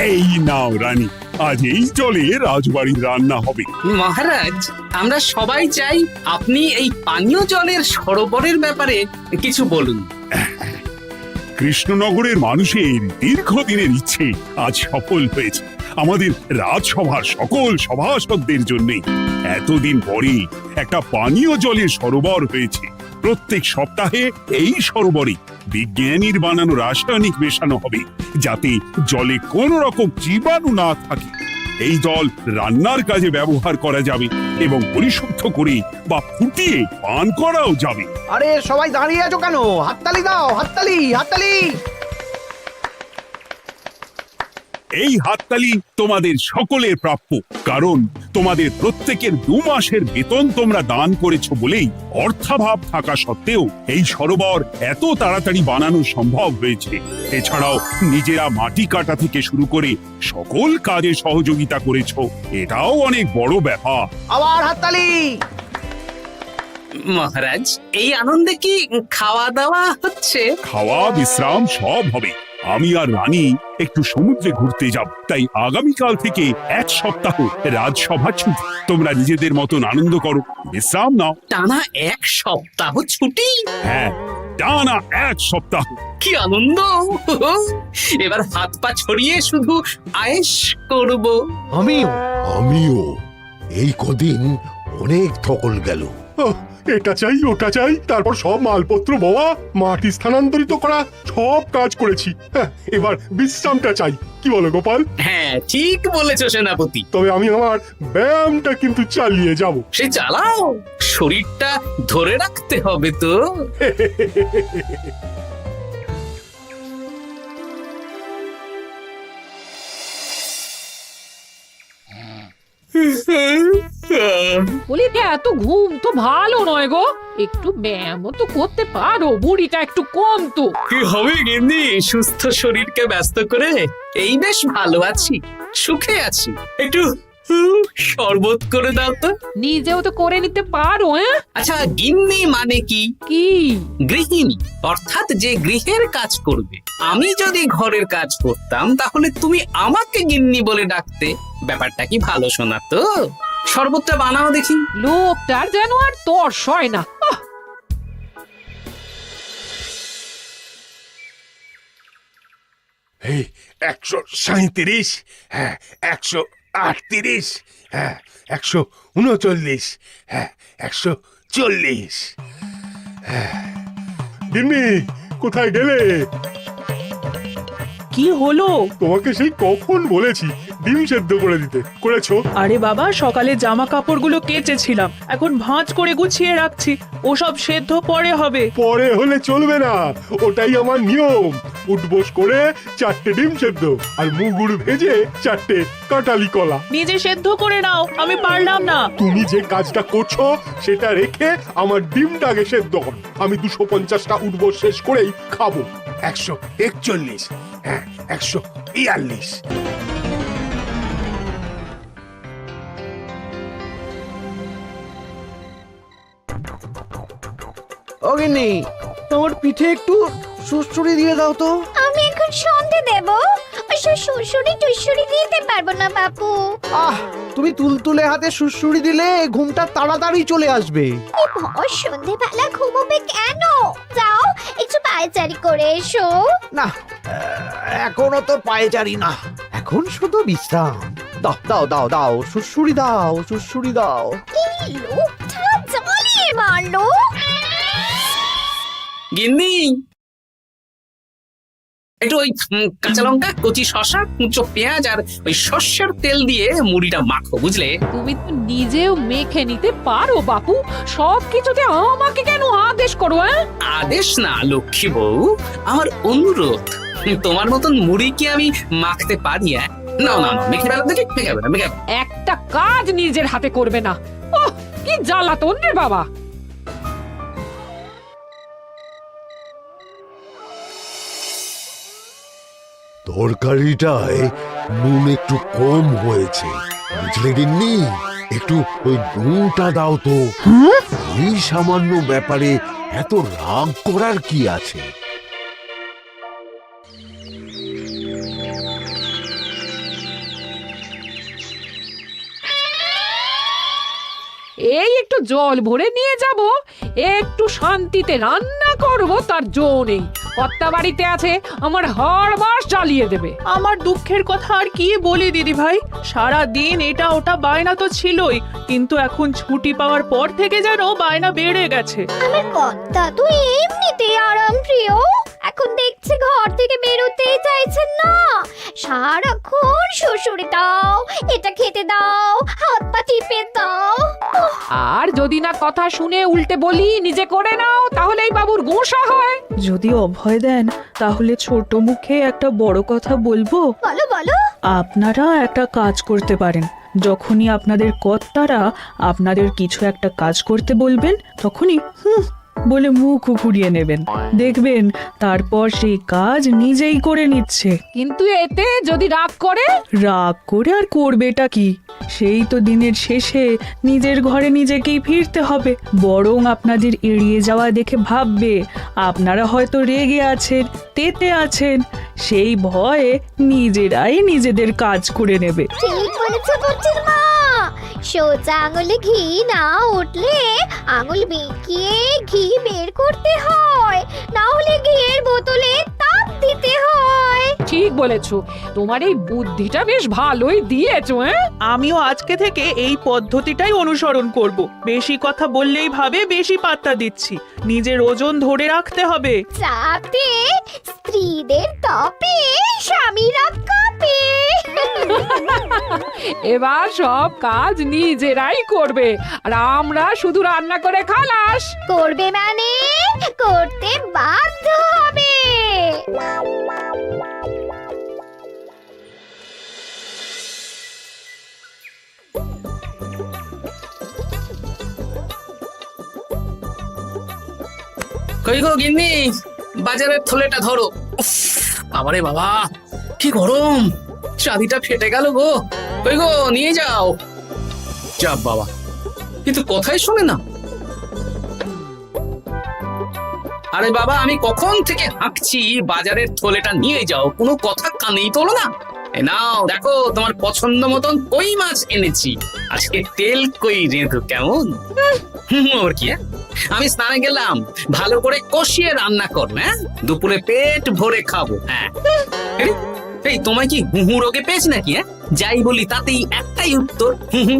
এই নাও রানী, আজ এই জলে রাজবাড়ির রান্না হবে। মহারাজ, আমরা সবাই চাই আপনি এই পানীয় জলের সরোবরের ব্যাপারে কিছু বলুন। কৃষ্ণনগরের মানুষের দীর্ঘদিনের ইচ্ছে আজ সফল হয়েছে। আমাদের রাজসভার সকল সভাসদদের জন্য এতদিন পরে একটা পানীয় জলের সরোবর হয়েছে। প্রত্যেক সপ্তাহে এই সরোবরে বিজ্ঞানীর বানানো রাসায়নিক মেশানো হবে, যাতে জলে কোনো রকম জীবাণু না থাকে। এই জল রান্নার কাজে ব্যবহার করা যাবে এবং পরিশুদ্ধ করে বা ফুটিয়ে পান করাও যাবে। আরে সবাই দাঁড়িয়ে আছো কেন? হাততালি দাও, হাততালি, হাততালি। এই হাততালি তোমাদের সকলের প্রাপ্য, কারণ তোমাদের প্রত্যেকের 2 মাসের বেতন তোমরা দান করেছো বলেই অর্থাভাব থাকা সত্ত্বেও এই সরোবর এত তাড়াতাড়ি বানানো সম্ভব হয়েছে। এছাড়াও নিজেরা মাটি কাটা থেকে শুরু করে সকল কাজে সহযোগিতা করেছো, এটাও অনেক বড় ব্যাপার। আবার হাততালি। মহারাজ, এই আনন্দে কি খাওয়া দাওয়া হচ্ছে? খাওয়া বিশ্রাম সব হবে। আমি আর রানী একটু সমুদ্রে ঘুরতে যাব, তাই আগামীকাল থেকে 1 সপ্তাহ রাজসভা ছুটি। তোমরা নিজেদের মতন আনন্দ করো, বিশ্রাম নাও। টানা 1 সপ্তাহ ছুটি? হ্যাঁ, টানা 1 সপ্তাহ। কি আনন্দ! এবার হাত পা ছড়িয়ে শুধু আয়েশ করব। আমিও এই কদিন অনেক ধকল গেল। এটা চাই ওটা চাই, তারপর সব মালপত্র বওয়া, মাটি স্থানান্তরিত করা, সব কাজ করেছি। এবার বিশ্রামটা চাই। কি বলো গোপাল? হ্যাঁ, ঠিক বলেছো সেনাপতি। তবে আমি আমার ব্যায়ামটা কিন্তু চালিয়ে যাব। সে চালাও, শরীরটা ধরে রাখতে হবে তো। বলি এত ঘুম তো ভালো নয় গো, একটু ব্যায়ামও তো করতে পারো, বুড়িটা একটু কম তো। কি হবে গিন্নি, সুস্থ শরীরকে ব্যস্ত করে এই বেশ ভালো আছি, সুখে আছি। একটু শরবত করে দাও তো। নিজেও তো করে নিতে পারো। আচ্ছা, গিন্নি মানে কি? কি? গৃহিণী, অর্থাৎ যে গৃহের কাজ করবে। আমি যদি ঘরের কাজ করতাম তাহলে তুমি আমাকে গিন্নি বলে ডাকতে। ব্যাপারটা কি ভালো শোনা তো? শরবতটা বানাও দেখি। লোকটার যেন আর তর সয় না। এই 137, হ্যাঁ 138, হ্যাঁ 139, হ্যাঁ 140। গিন্নি, কোথায় গেলে? কি হলো? তোমাকে সেই কখন বলেছি ডিম সেদ্ধ করে দিতে, করেছো? আরে বাবা, সকালে জামা কাপড়গুলো কেচেছিলাম, এখন ভাঁজ করে গুছিয়ে রাখছি। ওসব সেদ্ধ পরে হবে। পরে হলে চলবে না, ওটাই আমার নিয়ম। উঠবোস করে 4টে ডিম সেদ্ধ আর মুগুর ভেজে 4টে কাঁঠালি কলা। নিজে সেদ্ধ করে নাও, আমি পারলাম না। তুমি যে কাজটা করছো সেটা রেখে আমার ডিমটা আগে সেদ্ধ করো। আমি 250টা উঠবোস শেষ করেই খাবো। 141, হ্যাঁ 142। ও গিন্নি, তোমার পিঠে একটু সুড়সুড়ি দিয়ে দাও তো। আমি এখন সন্ধে দেব, ওসব সুড়সুড়ি টুসুড়ি দিতে পারবো না বাপু। তুমি তুলতুলে হাতে সুড়সুড়ি দিলে ঘুমটা তাড়াতাড়ি চলে আসবে। সন্ধেবেলা ঘুমোবে কেন? যাও একটু পায়চারি করে এসো। না, এখনো তো পায়চারি না, এখন শুধু বিশ্রাম। দাও দাও দাও দাও, সুড়সুড়ি দাও, সুড়সুড়ি দাও। এই লোকটা জ্বালিয়ে মারলো। গিন্নি, একটু ওই কাঁচা লঙ্কা, কচি শসা, কুচো পেঁয়াজ আর ওই সর্ষের তেল দিয়ে মুড়িটা মাখো, বুঝলে? তুমি তো নিজেও মেখে নিতে পারো বাপু, সব কিছুতে আমাকে কেন আদেশ করো? আদেশ না লক্ষ্মী বউ, আমার অনুরোধ। তোমার মতন মুড়ি কি আমি মাখতে পারি? না না না, মেখে ফেলা দেখে মেখাবে না, মেখাবে। একটা কাজ নিজের হাতে করবে না। ওহ, কি জ্বালাতন রে বাবা। তরকারিটায় নুন একটু কম হয়েছে, বুঝলে গিন্নি? একটু ওই নুনটা দাও তো। এই সামান্য ব্যাপারে এত রাগ করার কি আছে? এই একটু জল ভরে নিয়ে যাব, একটু শান্তিতে রান্না করব তার জো নেই। কর্তা বাড়িতে আছে, আমার হাড় মাস জ্বালিয়ে দেবে। আমার দুঃখের কথা আর কি বলি দিদি ভাই, সারা দিন এটা ওটা বায়না তো ছিলই, কিন্তু এখন ছুটি পাওয়ার পর থেকে যেন বায়না বেড়ে গেছে। আমার কর্তা তো এমনিতেই আরাম প্রিয়, এখন দেখছি ঘর থেকে বেরোতেই চাইছেন না। সারাক্ষণ শ্বশুরে দাও, এটা খেতে দাও, হাত পা টিপে দাও। আর যদি না কথা শুনে উল্টে বলি নিজে করে নাও, তাহলেই বাবুর গোসা হয়। যদি অভয় দেন তাহলে ছোট মুখে একটা বড় কথা বলবো। বলো বলো। আপনারা একটা কাজ করতে পারেন, যখনই আপনাদের কর্তারা আপনাদের কিছু একটা কাজ করতে বলবেন তখনই হুম বলে মুখ ঘুরিয়ে নেবেন, দেখবেন তারপর সেই কাজ নিজেই করে নিচ্ছে। কিন্তু এতে যদি রাগ করে? রাগ করে আর করবেটা কি, সেই তো দিনের শেষে নিজের ঘরে নিজেকেই ফিরতে হবে। বরং আপনাদের এড়িয়ে যাওয়া দেখে ভাববে আপনারা হয়তো রেগে আছেন, তেতে আছেন, সেই ভয়ে নিজেরাই নিজেদের কাজ করে নেবে। ঠিক বলেছে বুচির মা, সোজা আঙুলে ঘি না উঠলে আঙুল বেঁকিয়ে ঘি বের করতে হয়, না হলে ঘিয়ের বোতলে তাপ দিতে হয়। ঠিক বলেছো, তোমার এই বুদ্ধিটা বেশ ভালোই দিয়েছো। আমিও আজকে থেকে এই পদ্ধতিটাই অনুসরণ করব। বেশি কথা বললেই ভাবে বেশি পাত্তা দিচ্ছি, নিজের ওজন ধরে রাখতে হবে। যাতে স্ত্রীদের তপে স্বামীরা কাঁপে। এবার সব কাজ নিজেরাই করবে, আর আমরা শুধু রান্না করে খালাস। করবে মানে করতে বাধ্য হবে। কই গো গিন্নি, বাজারের থলেটা ধরো। উফ, বাবারে বাবা, কি গরম, চাঁদিটা ফেটে গেল গো। কই গো, নিয়ে যাও। যা বাবা, কিন্তু কথাই শোনে না। আরে বাবা, আমি কখন থেকে হাঁকছি বাজারের থলেটা নিয়ে যাও, কোনো কথা কানেই তোলো না। এ নাও দেখো, তোমার পছন্দ মতন কই মাছ এনেছি, আজকে তেল কই রেঁধো কেমন। ওর কি, আমি স্নানে গেলাম, ভালো করে কষিয়ে রান্না করবে, হ্যাঁ, দুপুরে পেট ভরে খাবো। হ্যাঁ, এই তোমায় কি হুহু রোগে পেয়েছি নাকি? হ্যাঁ, যাই বলি তাতেই একটাই উত্তর, হুহু।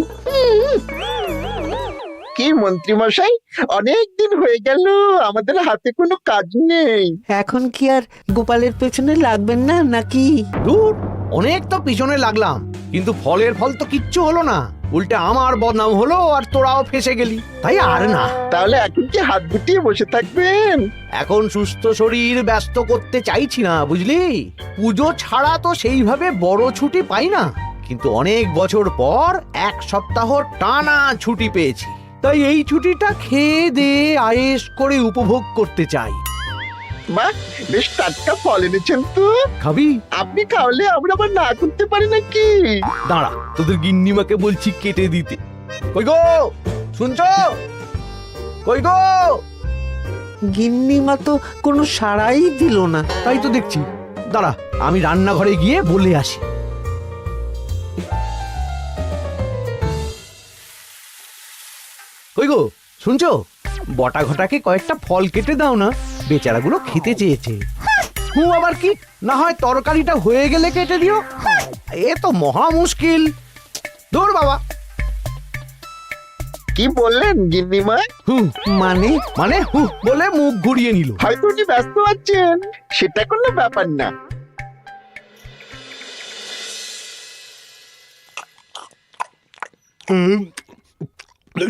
কি মন্ত্রী মশাই, অনেক দিন হয়ে গেল আমাদের হাতে কোনো কাজ নেই। এখন কি আর গোপালের পেছনে লাগবেন না নাকি? দূর, অনেক তো পিছনে লাগলাম, কিন্তু ফলের ফল তো কিচ্ছু হলো না, উল্টে আমার বদনাম হলো আর তোরাও ফেসে গেলি। তাই আর না। তাহলে এখন কি হাত গুটিয়ে বসে থাকবেন? এখন সুস্থ শরীর ব্যস্ত করতে চাইছি না, বুঝলি? পুজো ছাড়া তো সেইভাবে বড় ছুটি পাই না, কিন্তু অনেক বছর পর এক সপ্তাহ টানা ছুটি পেয়েছি, তাই এই ছুটিটা খেয়ে দিয়ে আয়েশ করে উপভোগ করতে চাই। বাহ, বেশ টাটকা ফল এনেছেন তো। খাবি? আপনি খাওয়ালে আমরা আবার না করতে পারি নাকি? দাঁড়া, তোদের গিন্নিমাকে বলছি কেটে দিতে। কই গো, শুনছো? কই গো? গিন্নিমা তো কোনো সাড়াই দিল না, তাই তো দেখছি। দাঁড়া, আমি রান্নাঘরে গিয়ে বলে আসি। কই গো, শুনছো? বটা ঘটাকে কয়েকটা ফল কেটে দাও না, বেচারাগুলো খেতে চেয়েছে। আবার কি, না হয় তরকারিটা হয়ে গেলে কেটে দিও। এ তো মহা মুশকিল। দূর বাবা। কি বললেন গিন্নিমা? মানে মানে বলে মুখ ঘুরিয়ে নিল। হয়তো উনি ব্যস্ত আছেন, সেটা কোনো ব্যাপার না।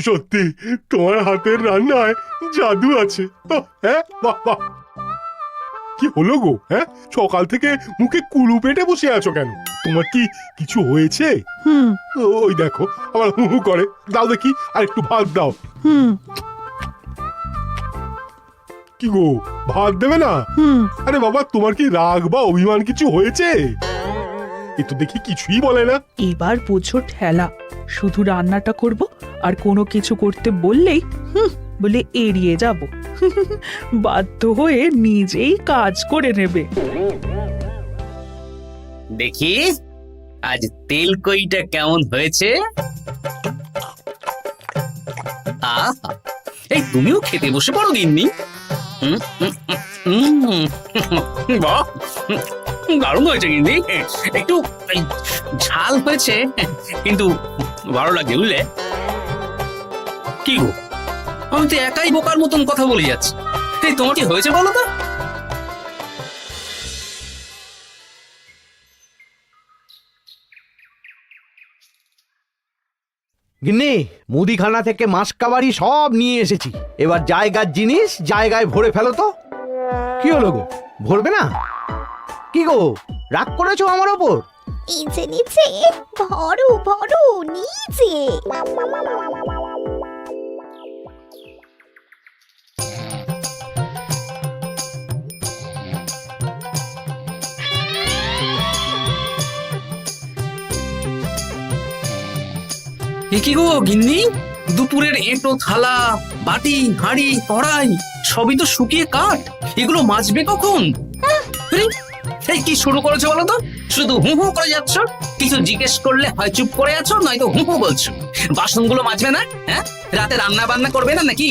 সত্যি তোমার হাতের রান্নায় জাদু আছে। হ্যাঁ, বাহ বাহ। কি হলো গো? হ্যাঁ, সকাল থেকে মুখে কুলু পেটে বসে আছো কেন? তোমার কি কিছু হয়েছে? ওই দেখো আবার হু হু করে। দাও দেখি, আর একটু ভাত দাও। কি গো, ভাত দেবে না? আরে বাবা, তোমার কি রাগ বা অভিমান কিছু হয়েছে? এ তো দেখি কিছুই বলে না। এবার বুঝো ঠেলা, শুধু রান্নাটা করব, আর কোনো কিছু করতে বললেই বলে এড়িয়ে যাব। বাধ্য হয়ে নিজেই কাজ করে নেবে। দেখি আজ তেল কইটা কেমন হয়েছে। আহা, এই তুমিও খেতে বসে পড়ো গিন্নি। বাহ, দারুণ হয়েছে গিন্নি। একটু এই, ঝাল হয়েছে কিন্তু ভালো লাগে বুঝলে। কি গো, আমি তো একাই বোকার মতন কথা বলে যাচ্ছি। এই তোমার কি হয়েছে বলো তো? গিন্নি, মুদিখানা থেকে মাসকাবারি সব নিয়ে এসেছি। এবার জায়গার জিনিস জায়গায় ভরে ফেলো তো। কি হলো গো, ভরবে না? কি গো, রাগ করেছো আমার ওপর? নিচে নিচে ভরো ভরো নিচে। এ কি গো গিন্নি, দুপুরের এঁটো থালা, বাটি, হাঁড়ি, কড়াই সবই তো শুকিয়ে কাঠ। এগুলো মাজবে কখন? আরে, এই কি শুরু করেছো বলো তো? শুধু হু হু করে যাচ্ছ। কিছু জিজ্ঞেস করলে হয় চুপ করে আছো, নয়তো হু হু বলছো। বাসনগুলো মাজবে না? হ্যাঁ, রাতে রান্না বান্না করবে না নাকি?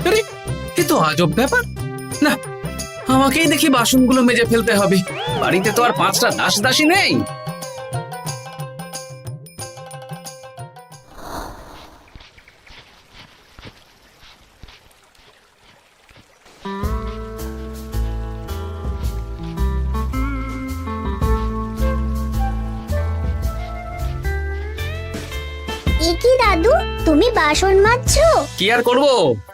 আরে, এ তো আজব ব্যাপার। না, আমাকেই দেখি বাসনগুলো মেজে ফেলতে হবে। বাড়িতে তো আর 5টা দাস দাসী নেই। এ কি দাদু, তুমি বাসন মাজছো? কি আর করবো,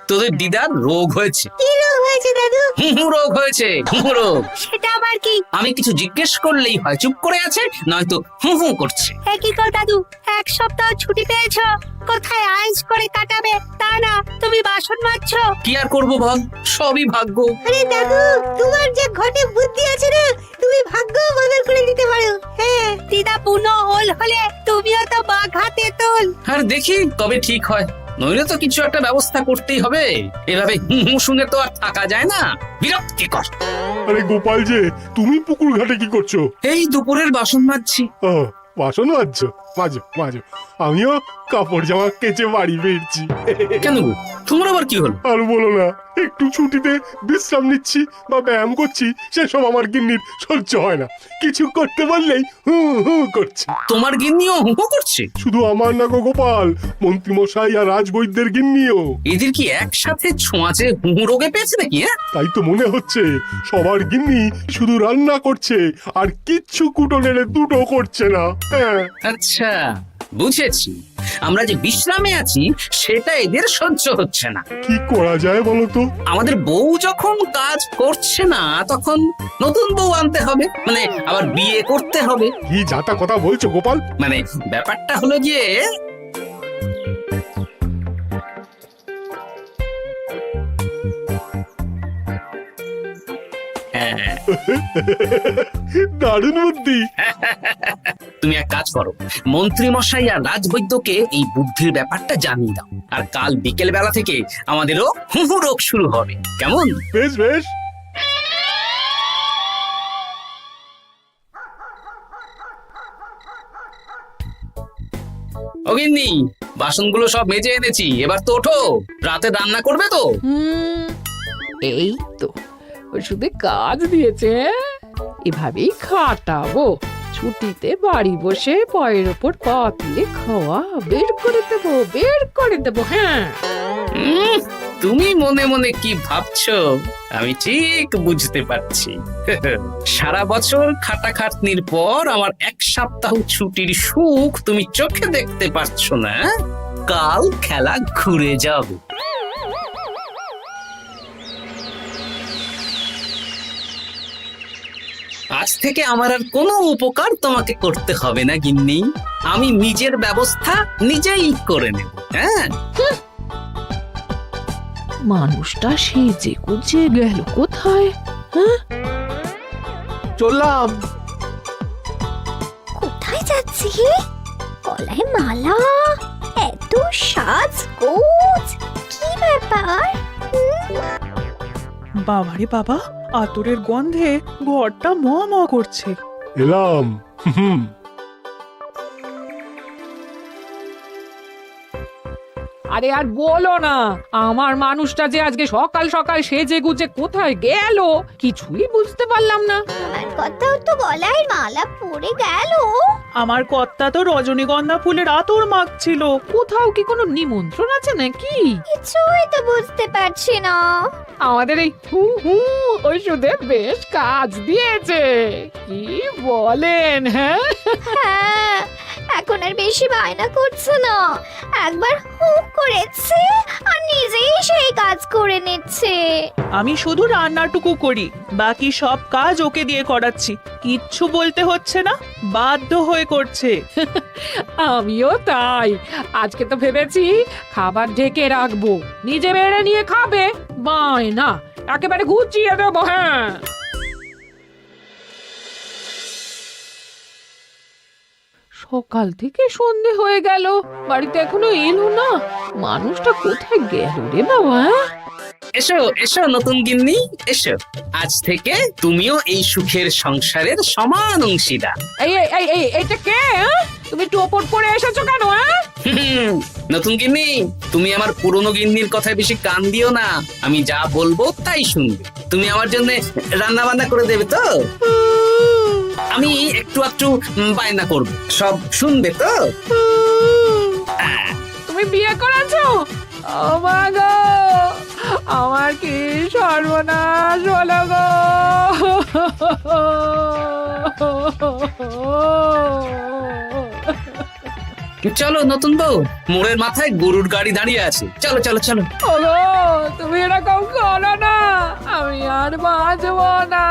তোদের দিদার রোগ হয়েছে। কি রোগ হয়েছে দাদু? হুহু রোগ হয়েছে, হুহু রোগ। সেটা আবার কি? আমি কিছু জিজ্ঞেস করলেই হয় চুপ করে আছে, নয়তো হু হু করছে। কি কর দাদু, 1 সপ্তাহ ছুটি পেয়েছো, কোথায় আইস করে কাটাবে তা না তুমি বাসন মাজছো। কি আর করবো বল, সবই ভাগ্য। আরে দাদু, তোমার যে ঘটে বুদ্ধি আছে না, তুমি ভাগ্য বদল করে দিতে পারো। হ্যাঁ, দিদা পুনো হল হলে তুমিও তো বাঘাতে তোল। আর দেখি কবে ঠিক হয়, নইলে তো কিছু একটা ব্যবস্থা করতেই হবে। এভাবে হু হু শুনে তো আর থাকা যায় না, বিরক্তিকর। আরে গোপাল যে, তুমি পুকুর ঘাটে কি করছো? এই দুপুরের বাসন মাজছি। ও, বাসন মাজছো? মাজো মাজো, আমিও কাপড় জামা কেচে বাড়ি ফিরছি। কেন গো, তোমার আবার কি হলো? আর বলো না, একটু ছুটিতে বিশ্রাম নিচ্ছি বা ব্যায়াম করছি, সেসব আমার গিন্নির সহ্য হয় না। কিছু করতে বললেই হু হু করছে। তোমার গিন্নিও হু হু করছে? শুধু আমার না গো গোপাল, মন্ত্রীমশাই আর রাজবৈদ্যের গিন্নিও। এদের কি একসাথে ছোঁয়াচে হু হু রোগে পেয়েছে নাকি? হ্যাঁ, তাই তো মনে হচ্ছে সবার গিন্নি শুধু রান্না করছে আর কিচ্ছু কুটো নেড়ে দুটো করছে না। হ্যাঁ, আচ্ছা, বুঝেছি। আমরা যে বিশ্রামে আছি সেটা এদের সহ্য হচ্ছে না। কি করা যায় বলো তো? আমাদের বউ যখন কাজ করছে না, তখন নতুন বউ আনতে হবে, মানে আবার বিয়ে করতে হবে। কি যাতা কথা বলছো গোপাল? মানে ব্যাপারটা হলো গিয়ে, হ্যাঁ, দারুণ বুদ্ধি। তুমি এক কাজ করো, মন্ত্রী মশাই আর রাজবৈদ্যকে এই বুদ্ধির ব্যাপারটা জানিয়ে দাও। আর কাল বিকেল বেলা থেকে আমাদেরও হুহু রোগ শুরু হবে, কেমন? বেশ বেশ। অগিন্নি, বাসনগুলো সব মেজে এনেছি, এবার তো ওঠো। রাতে রান্না করবে তো? এই তো ওষুধে কাজ দিয়েছে। এভাবেই খাটাবো। ছুটিতে বাড়ি বসে পায়ের ওপর পা তুলে খাওয়া বের করে দেবো, বের করে দেবো। হ্যাঁ, তুমি মনে মনে কি ভাবছো আমি ঠিক বুঝতে পারছি। সারা বছর খাটাখাটনির পর আমার 1 সপ্তাহ ছুটির সুখ তুমি চোখে দেখতে পাচ্ছো না। কাল খেলা ঘুরে যাবে। আজ থেকে আমার আর কোনো উপকার তোমাকে করতে হবে না গিন্নি। আমি নিজের ব্যবস্থা নিজেই করে নেব। হ্যাঁ, মানুষটা সেজে গুজে গেল কোথায়? হ্যাঁ, চললাম। কোথায় যাচ্ছি? গলায় মালা, এত সাজগোজ, কি ব্যাপার? বাবারে বাবা, আতরের গন্ধে ঘরটা ম ম করছে। এলাম। আরে আর বলো না, আমার মানুষটা যে আজকে সকাল সকাল সেজে গুজে কোথায় গেল কিছুই বুঝতে পারলাম না। আমার কথাও তো গলায় মালা পড়ে গেল। আমার কর্তা তো রজনীগন্ধা ফুলের আতর মাখছিল। কোথাও কি কোনো নিমন্ত্রণ আছে নাকি? কিছুই তো বুঝতে পারছি না। আমাদের এই হু হু ওষুধে বেশ কাজ দিয়েছে, কি বলেন? হ্যাঁ, হ্যাঁ, এখন আর বেশি বায়না করছে না। একবার হুক করেছে আর নিজেই সেই কাজ করে নিচ্ছে। আমি শুধু রান্নাটুকু করি, বাকি সব কাজ ওকে দিয়ে করাচ্ছি। কিচ্ছু বলতে হচ্ছে না, বাধ্য হয়ে করছে। আমিও তাই। আজকে তো ভেবেছি খাবার ঢেকে রাখবো, নিজে বেড়ে নিয়ে খাবে। বায়না একেবারে গুছিয়ে দেবো। হ্যাঁ, সকাল থেকে সন্ধে হয়ে গেল, বাড়িতে এখনো এলো না। মানুষটা কোথায় গেল রে বাবা? এসো এসো নতুন গিন্নি, এসো। আজ থেকে তুমিও এই সুখের সংসারের সমান অংশীদার। এই এই এই এই এটা কে? হ্যাঁ? তুমি টোপর পরে এসেছো কেন? হ্যাঁ, নতুন গিন্নি, তুমি আমার পুরনো গিন্নির কথায় বেশি কান দিও না। আমি যা বলবো তাই শুনবে। তুমি আমার জন্য রান্না বান্না করে দেবে তো? আমি একটু একটু বায়না করব, সব শুনবে তো? তুমি বিয়ে করেছো? ও মা গো, আমার কি সর্বনাশ হলো গো! চলো নতুন বউ, মোড়ের মাথায় গরুর গাড়ি দাঁড়িয়ে আছে, চলো চলো চলো। ওগো, তুমি এরকম করো না, আমি আর বাঁচবো না।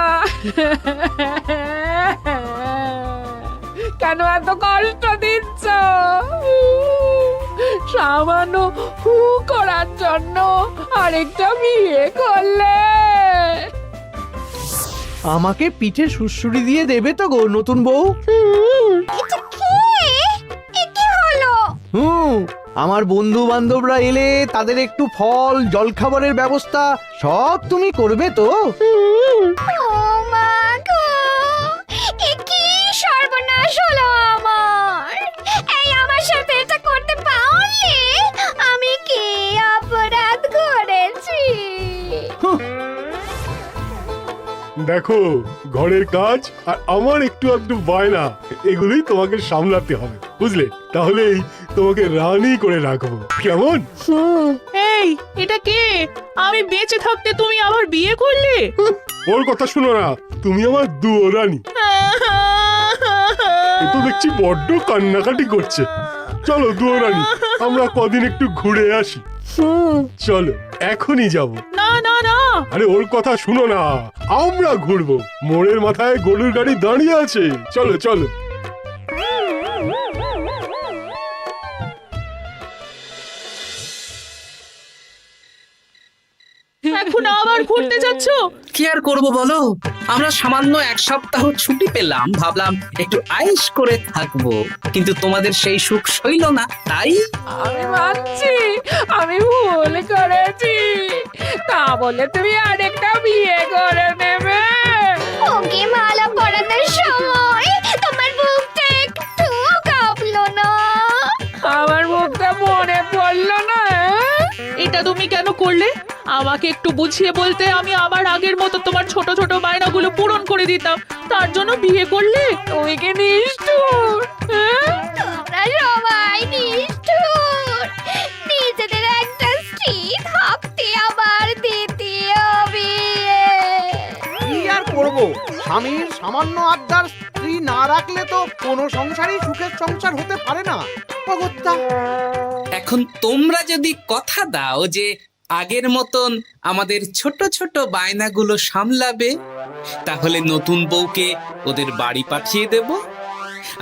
কেন এত কষ্ট দিচ্ছ? সামান্য হু করার জন্য আরেকটা বিয়ে করলে? আমাকে পিঠে সুড়সুড়ি দিয়ে দেবে তো গো নতুন বউ? এটা কি? এ কি হলো? আমার বন্ধু বান্ধবরা এলে তাদের একটু ফল জলখাবারের ব্যবস্থা সব তুমি করবে তো? ও মা গো, এ কি সর্বনাশ হলো আমার! এই আমার সাথে এটা করতে পারলে আমি কি অপরাধ করেছি? দেখো, ঘরের কাজ আর আমার একটু একটু বায়না, এগুলোই তোমাকে সামলাতে হবে, বুঝলে? তাহলেই তোমাকে রানী করে রাখবো, কেমন? এই, এটা কে? আমি বেঁচে থাকতে তুমি আবার বিয়ে করলে? ওর কথা শুনো না, তুমি আমার দুয়ো রানী। এ তো দেখছি বড্ড কান্নাকাটি করছে। চলো দুয়ো রানী, আমরা কদিন একটু ঘুরে আসি। চলো, এখনই যাব। না না না, আরে ওর কথা শুনো না, আমরা ঘুরবো। মোড়ের মাথায় গরুর গাড়ি দাঁড়িয়ে আছে, চলো চলো। এখন আবার ঘুরতে যাচ্ছ? কি আর করব বলো, আমরা সামান্য এক সপ্তাহ ছুটি পেলাম, ভাবলাম একটু আয়েশ করে থাকবো, কিন্তু তোমাদের সেই সুখ সইল না, তাই। আমি মানছি আমি ভুল করেছি, তা বলে তুমি আরেকটা বিয়ে করে নেবে? ওকে মালা পরানোর সময় তোমার বুকটা একটু কাঁপলো না? আমার মুখটা মনে পড়লো না? এটা তুমি কেন করলে? আমাকে একটু বুঝিয়ে বলতে আমি আবার আগের মতো তোমার ছোট ছোট বায়নাগুলো পূরণ করে দিতাম। তার জন্য বিয়ে করলে? তুমি কি নিষ্ঠুর? হ্যাঁ? তোমরা সবাই নিষ্ঠুর। নিজেদের একটা স্ত্রী থাকতে আবার দ্বিতীয় বিয়ে। কি আর করব, স্বামীর সামান্য আবদার স্ত্রী না রাখলে তো কোনো সংসারই সুখের সংসার হতে পারে না। অগত্যা এখন তোমরা যদি কথা দাও যে আগের মতন আমাদের ছোট ছোট বায়নাগুলো সামলাবে, তাহলে নতুন বউকে ওদের বাড়ি পাঠিয়ে দেব,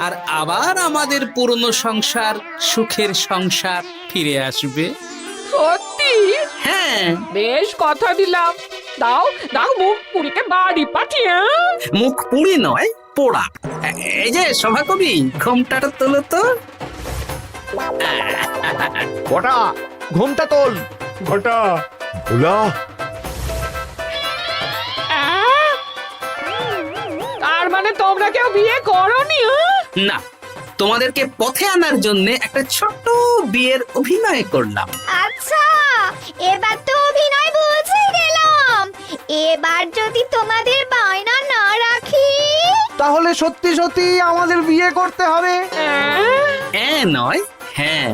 আর আবার আমাদের পুরনো সংসার, সুখের সংসার ফিরে আসবে। সত্যি? হ্যাঁ, বেশ কথা দিলাম। দাও দাও মুখ পুরীকে বাড়ি পাঠিয়ে। মুখ পুড়ি নয়, পোড়া। এই যে সভাকবি, ঘোমটাটা তোলো তো। কটা ঘুমটা তোল। ঘটা, ভোলা, তার মানে তোমরা কেউ বিয়ে করনি? না, তোমাদেরকে পথে আনার জন্য একটা ছোট্ট বিয়ের অভিনয় করলাম। আচ্ছা, এবার তো অভিনয় বুঝে গেলাম। এবার যদি তোমাদের বায়না না রাখি, তাহলে সত্যি সত্যি আমাদের বিয়ে করতে হবে। নয়, হ্যাঁ।